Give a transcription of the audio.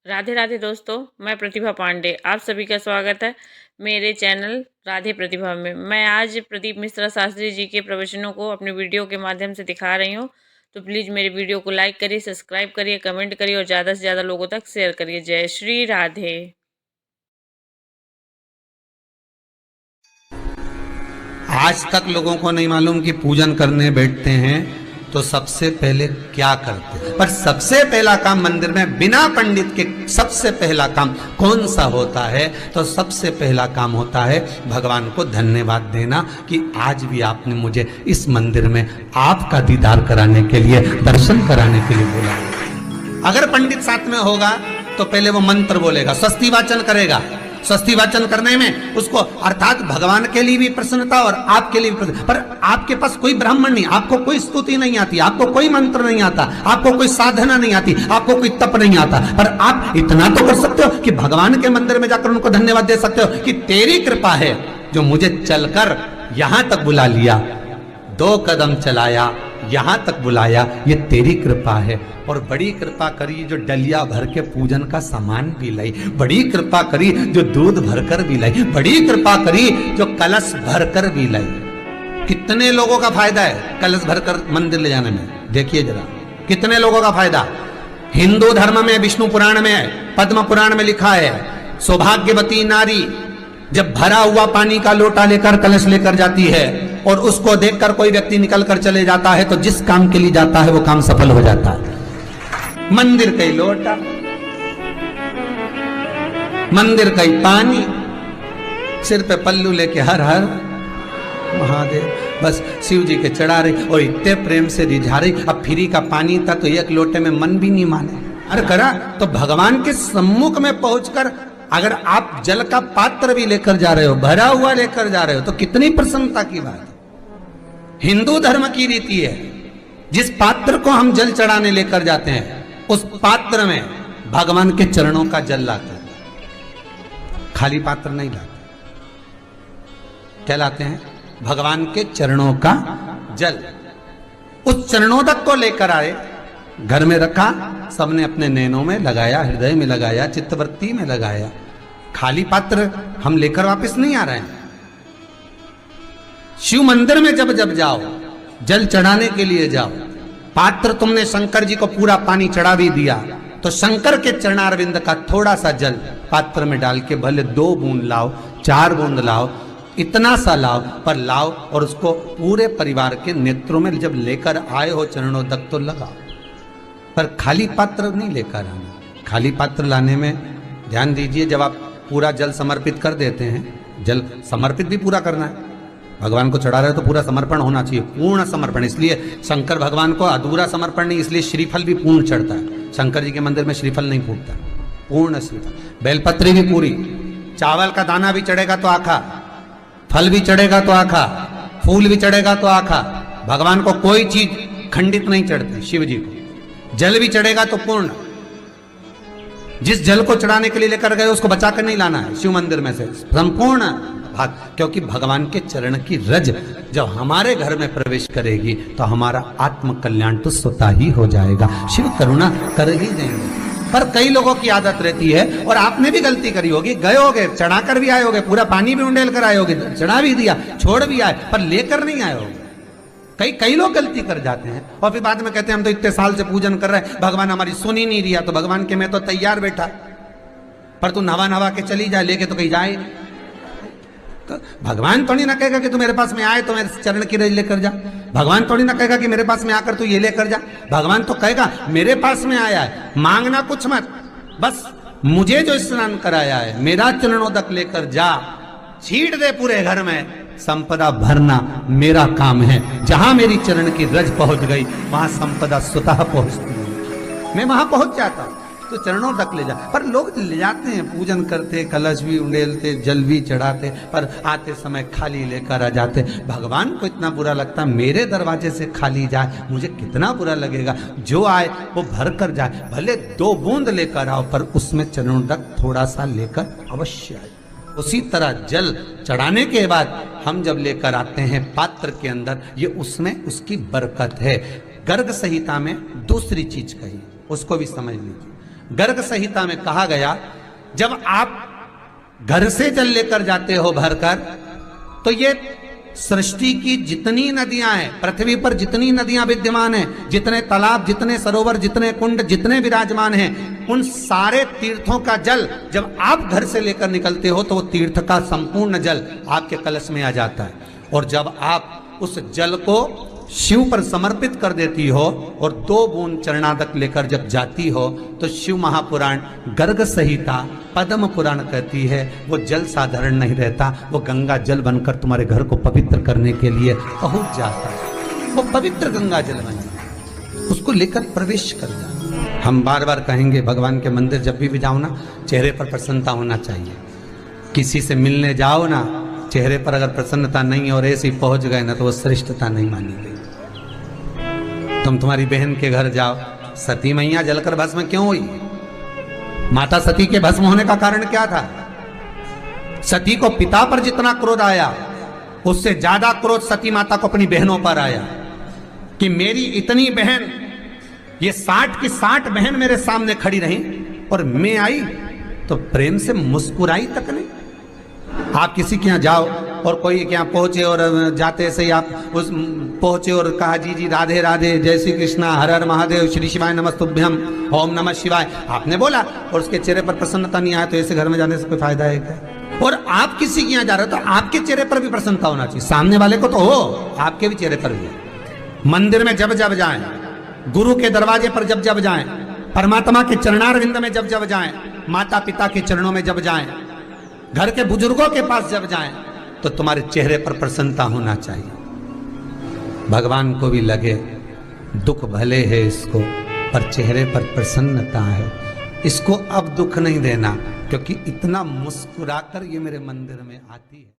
राधे राधे दोस्तों, मैं प्रतिभा पांडे। आप सभी का स्वागत है मेरे चैनल राधे प्रतिभा में। मैं आज प्रदीप मिश्रा शास्त्री जी के प्रवचनों को अपने वीडियो के माध्यम से दिखा रही हूँ। तो प्लीज़ मेरे वीडियो को लाइक करिए, सब्सक्राइब करिए, कमेंट करिए और ज़्यादा से ज़्यादा लोगों तक शेयर करिए। जय श्री राधे। आज तक लोगों को नहीं मालूम कि पूजन करने बैठते हैं तो सबसे पहले क्या करते हैं। पर सबसे पहला काम मंदिर में बिना पंडित के सबसे पहला काम कौन सा होता है? तो सबसे पहला काम होता है भगवान को धन्यवाद देना कि आज भी आपने मुझे इस मंदिर में आपका दीदार कराने के लिए, दर्शन कराने के लिए बोला। अगर पंडित साथ में होगा तो पहले वो मंत्र बोलेगा, स्वस्ति वाचन करेगा। स्वस्ति वाचन करने में उसको अर्थात भगवान के लिए भी प्रसन्नता और आपके लिए भी प्रसन्नता। पर आपके पास कोई ब्राह्मण नहीं, आपको कोई स्तुति नहीं आती, आपको कोई मंत्र नहीं आता, आपको कोई साधना नहीं आती, आपको कोई तप नहीं आता, पर आप इतना तो कर सकते हो कि भगवान के मंदिर में जाकर उनको धन्यवाद दे सकते हो कि तेरी कृपा है जो मुझे चलकर यहां तक बुला लिया, 2 कदम चलाया, यहां तक बुलाया, ये तेरी कृपा है। और बड़ी कृपा करी जो डलिया भर के पूजन का सामान भी लाई, बड़ी कृपा करी जो दूध भरकर भी लाई, बड़ी कृपा करी जो कलश भरकर भी लाई। कितने लोगों का फायदा है कलश भरकर मंदिर ले जाने में? देखिए जरा, कितने लोगों का फायदा। हिंदू धर्म में, विष्णु पुराण में, पद्म पुराण में लिखा है, सौभाग्यवती नारी जब भरा हुआ पानी का लोटा लेकर कलश लेकर जाती है और उसको देखकर कोई व्यक्ति निकल कर चले जाता है तो जिस काम के लिए जाता है वो काम सफल हो जाता है। मंदिर का ही लोटा, मंदिर का ही पानी, सिर पे पल्लू लेके हर हर महादेव, बस शिव जी के चढ़ा रही और इतने प्रेम से रिझा रही। अब फ्री का पानी था तो एक लोटे में मन भी नहीं माने। अरे करा तो भगवान के सम्मुख में पहुंचकर अगर आप जल का पात्र भी लेकर जा रहे हो, भरा हुआ लेकर जा रहे हो, तो कितनी प्रसन्नता की बात है। हिंदू धर्म की रीति है, जिस पात्र को हम जल चढ़ाने लेकर जाते हैं उस पात्र में भगवान के चरणों का जल लाते हैं, खाली पात्र नहीं लाते। क्या लाते हैं? भगवान के चरणों का जल। उस चरणोदक को लेकर आए, घर में रखा, सबने अपने नैनों में लगाया, हृदय में लगाया, चित्तवृत्ति में लगाया। खाली पात्र हम लेकर वापस नहीं आ रहे हैं। शिव मंदिर में जब जब जाओ, जल चढ़ाने के लिए जाओ, पात्र तुमने शंकर जी को पूरा पानी चढ़ा भी दिया तो शंकर के चरणारविंद का थोड़ा सा जल पात्र में डाल के भले 2 बूंद लाओ, 4 बूंद लाओ, इतना सा लाओ, पर लाओ और उसको पूरे परिवार के नेत्रों में जब लेकर आए हो चरणोदक तो लगाओ। पर खाली पात्र नहीं लेकर आना। खाली पात्र लाने में ध्यान दीजिए, जब आप पूरा जल समर्पित कर देते हैं, जल समर्पित भी पूरा करना है, भगवान को चढ़ा रहे हो तो पूरा समर्पण होना चाहिए, पूर्ण समर्पण। इसलिए शंकर भगवान को अधूरा समर्पण नहीं, इसलिए श्रीफल भी पूर्ण चढ़ता है। शंकर जी के मंदिर में श्रीफल नहीं फूटता, पूर्ण श्रीफल। बेलपत्री भी पूरी, चावल का दाना भी चढ़ेगा तो आखा, फल भी चढ़ेगा तो आखा, फूल भी चढ़ेगा तो आखा। भगवान को कोई चीज खंडित नहीं चढ़ती, शिव जी को जल भी चढ़ेगा तो पूर्ण। जिस जल को चढ़ाने के लिए लेकर गए उसको बचा कर नहीं लाना है शिव मंदिर में से, संपूर्ण भाग। क्योंकि भगवान के चरण की रज जब हमारे घर में प्रवेश करेगी तो हमारा आत्म कल्याण तो स्वतः ही हो जाएगा, शिव करुणा कर ही देंगे। पर कई लोगों की आदत रहती है, और आपने भी गलती करी होगी, गए होगे, चढ़ा कर भी आए होगे, पूरा पानी भी उंडेल कर आए होगे, चढ़ा भी दिया, छोड़ भी आए, पर लेकर नहीं आए होगे। कई लोग गलती कर जाते हैं और फिर बाद में कहते हैं हम तो इतने साल से पूजन कर रहे हैं, भगवान हमारी सुन ही नहीं दिया। तो भगवान के मैं तो तैयार बैठा, पर तू नवा के चली जाए, लेके तो कहीं जाए। तो भगवान थोड़ी ना कहेगा कि तू मेरे पास में आए तो मेरे चरण की रज लेकर जा। भगवान थोड़ी ना कहेगा कि मेरे पास में आकर तू ये लेकर जा। भगवान तो कहेगा मेरे पास में आया है, मांगना कुछ मत, बस मुझे जो स्नान कराया है, मेरा चरणोदक लेकर जा, छीट दे पूरे घर में, संपदा भरना मेरा काम है। जहां मेरी चरण की रज पहुंच गई वहां संपदा स्वतः पहुंचती है, मैं वहां पहुंच जाता हूं। तो चरणों तक ले जा। पर लोग ले जाते हैं, पूजन करते, कलश भी उंडेलते, जल भी चढ़ाते, पर आते समय खाली लेकर आ जाते। भगवान को इतना बुरा लगता, मेरे दरवाजे से खाली जाए, मुझे कितना बुरा लगेगा। जो आए वो भर कर जाए, भले 2 बूंद लेकर आओ, पर उसमें चरणों तक थोड़ा सा लेकर अवश्य आए। उसी तरह जल चढ़ाने के बाद हम जब लेकर आते हैं पात्र के अंदर, ये उसमें उसकी बरकत है। गर्ग संहिता में दूसरी चीज कही, उसको भी समझ लीजिए। गर्ग संहिता में कहा गया, जब आप घर से जल लेकर जाते हो भरकर, तो ये सृष्टि की जितनी नदियां हैं, पृथ्वी पर जितनी नदियां विद्यमान हैं, जितने तालाब, जितने सरोवर, जितने कुंड, जितने विराजमान हैं, उन सारे तीर्थों का जल जब आप घर से लेकर निकलते हो तो वो तीर्थ का संपूर्ण जल आपके कलश में आ जाता है। और जब आप उस जल को शिव पर समर्पित कर देती हो और 2 बूंद चरणादक लेकर जब जाती हो, तो शिव महापुराण गर्ग संहिता पद्म पुराण कहती है वो जल साधारण नहीं रहता, वो गंगा जल बनकर तुम्हारे घर को पवित्र करने के लिए पहुंच जाता है। वो पवित्र गंगा जल बन जाता, उसको लेकर प्रवेश कर जाता। हम बार बार कहेंगे, भगवान के मंदिर जब भी जाओ ना, चेहरे पर प्रसन्नता होना चाहिए। किसी से मिलने जाओ ना, चेहरे पर अगर प्रसन्नता नहीं और ऐसे ही पहुंच गए ना, तो वो श्रेष्ठता नहीं मानी गई। तुम तुम्हारी बहन के घर जाओ, सती मैया जलकर भस्म क्यों हुई? माता सती के भस्म होने का कारण क्या था? सती को पिता पर जितना क्रोध आया, उससे ज्यादा क्रोध सती माता को अपनी बहनों पर आया कि मेरी इतनी बहन, ये 60 की 60 बहन मेरे सामने खड़ी रही और मैं आई तो प्रेम से मुस्कुराई तक नहीं। आप किसी के यहाँ जाओ और कोई के यहाँ पहुंचे और जाते से ही आप उस पहुंचे और कहा जी जी राधे राधे, जय श्री कृष्णा, हर हर महादेव, श्री शिवाय नमस्तुभ्यम, ओम नमः शिवाय, आपने बोला और उसके चेहरे पर प्रसन्नता नहीं आया, तो ऐसे घर में जाने से कोई फायदा है क्या? और आप किसी के यहाँ जा रहे हो तो आपके चेहरे पर भी प्रसन्नता होना चाहिए, सामने वाले को तो हो, आपके भी चेहरे पर भी। मंदिर में जब जब जाएं, गुरु के दरवाजे पर जब जब जाएं, परमात्मा के चरणारविंद में जब जब जाएं, माता पिता के चरणों में जब जाएं, घर के बुजुर्गों के पास जब जाएं, तो तुम्हारे चेहरे पर प्रसन्नता होना चाहिए। भगवान को भी लगे दुख भले है इसको, पर चेहरे पर प्रसन्नता है, इसको अब दुख नहीं देना, क्योंकि इतना मुस्कुराकर ये मेरे मंदिर में आती है।